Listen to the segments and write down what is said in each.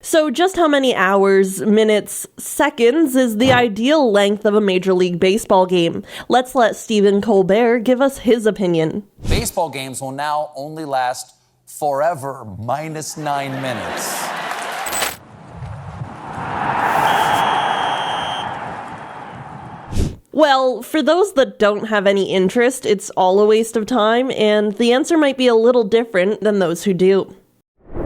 So just how many hours, minutes, seconds is the ideal length of a Major League Baseball game? Let's let Stephen Colbert give us his opinion. Baseball games will now only last forever, minus 9 minutes. Well, for those that don't have any interest, it's all a waste of time, and the answer might be a little different than those who do.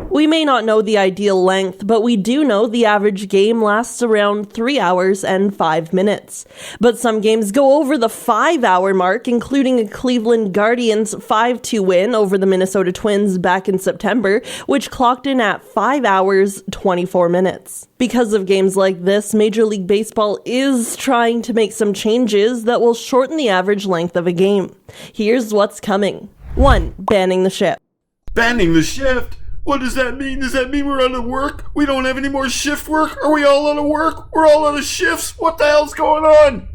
We may not know the ideal length, but we do know the average game lasts around 3 hours and 5 minutes. But some games go over the 5-hour mark, including a Cleveland Guardians 5-2 win over the Minnesota Twins back in September, which clocked in at 5 hours, 24 minutes. Because of games like this, Major League Baseball is trying to make some changes that will shorten the average length of a game. Here's what's coming. 1. Banning the shift. Banning the shift? What does that mean? Does that mean we're out of work? We don't have any more shift work? Are we all out of work? We're all out of shifts? What the hell's going on?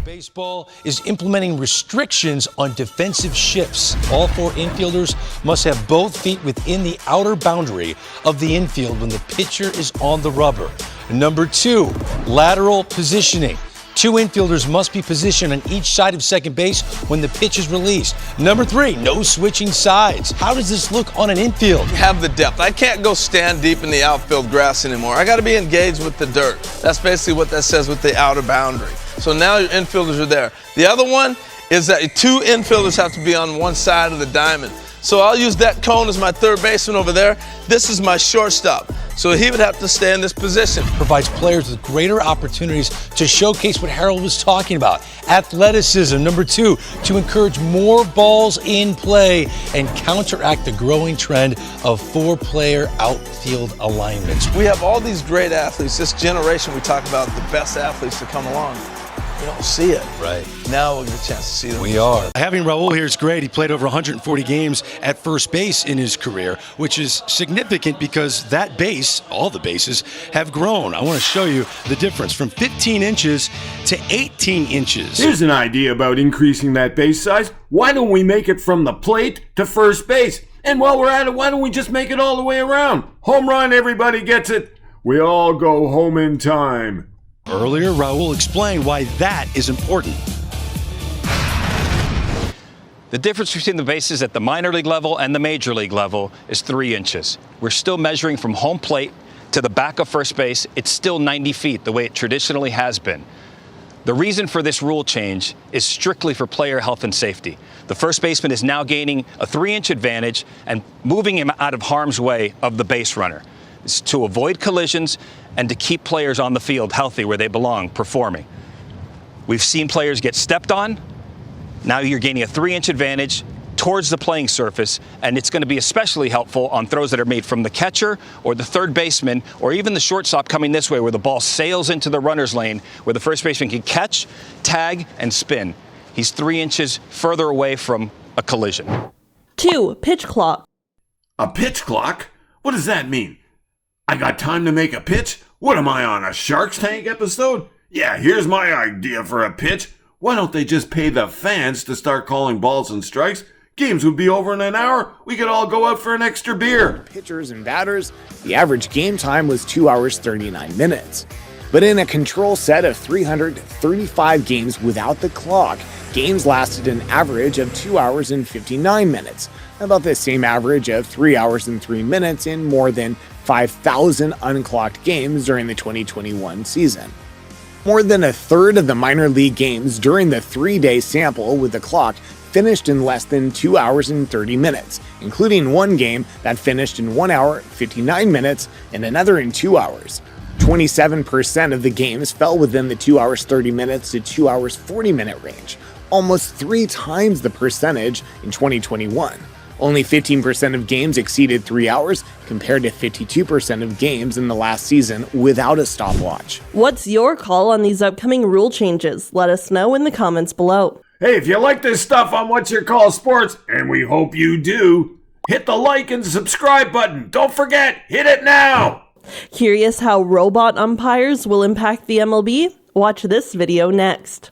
Baseball is implementing restrictions on defensive shifts. All 4 infielders must have both feet within the outer boundary of the infield when the pitcher is on the rubber. Number 2, lateral positioning. 2 infielders must be positioned on each side of second base when the pitch is released. Number 3, no switching sides. How does this look on an infield? Have the depth. I can't go stand deep in the outfield grass anymore. I got to be engaged with the dirt. That's basically what that says with the outer boundary. So now your infielders are there. The other one is that 2 infielders have to be on one side of the diamond. So I'll use that cone as my third baseman over there. This is my shortstop. So he would have to stay in this position. Provides players with greater opportunities to showcase what Harold was talking about. Athleticism. Number 2, to encourage more balls in play and counteract the growing trend of 4-player outfield alignments. We have all these great athletes. This generation, we talk about the best athletes to come along. We don't see it. Right. Now we'll get a chance to see them. We are. Having Raul here is great. He played over 140 games at first base in his career, which is significant because that base, all the bases, have grown. I want to show you the difference from 15 inches to 18 inches. Here's an idea about increasing that base size. Why don't we make it from the plate to first base? And while we're at it, why don't we just make it all the way around? Home run, everybody gets it. We all go home in time. Earlier, Raul explained why that is important. The difference between the bases at the minor league level and the major league level is 3 inches. We're still measuring from home plate to the back of first base. It's still 90 feet, the way it traditionally has been. The reason for this rule change is strictly for player health and safety. The first baseman is now gaining a 3-inch advantage and moving him out of harm's way of the base runner. It's to avoid collisions and to keep players on the field healthy where they belong, performing. We've seen players get stepped on. Now you're gaining a 3-inch advantage towards the playing surface, and it's going to be especially helpful on throws that are made from the catcher or the third baseman or even the shortstop coming this way where the ball sails into the runner's lane where the first baseman can catch, tag, and spin. He's 3 inches further away from a collision. 2. Pitch clock. A pitch clock? What does that mean? I got time to make a pitch? What am I on, a Shark's Tank episode? Yeah, here's my idea for a pitch. Why don't they just pay the fans to start calling balls and strikes? Games would be over in an hour. We could all go out for an extra beer. Pitchers and batters, the average game time was 2 hours 39 minutes. But in a control set of 335 games without the clock, games lasted an average of 2 hours and 59 minutes, about the same average of 3 hours and 3 minutes in more than 5,000 unclocked games during the 2021 season. More than a third of the minor league games during the 3-day sample with the clock finished in less than 2 hours and 30 minutes, including one game that finished in 1 hour, 59 minutes, and another in 2 hours. 27% of the games fell within the 2 hours 30 minutes to 2 hours 40 minute range, almost 3 times the percentage in 2021. Only 15% of games exceeded 3 hours, compared to 52% of games in the last season without a stopwatch. What's your call on these upcoming rule changes? Let us know in the comments below. Hey, if you like this stuff on WYCSports Sports, and we hope you do, hit the like and subscribe button. Don't forget, hit it now! Curious how robot umpires will impact the MLB? Watch this video next.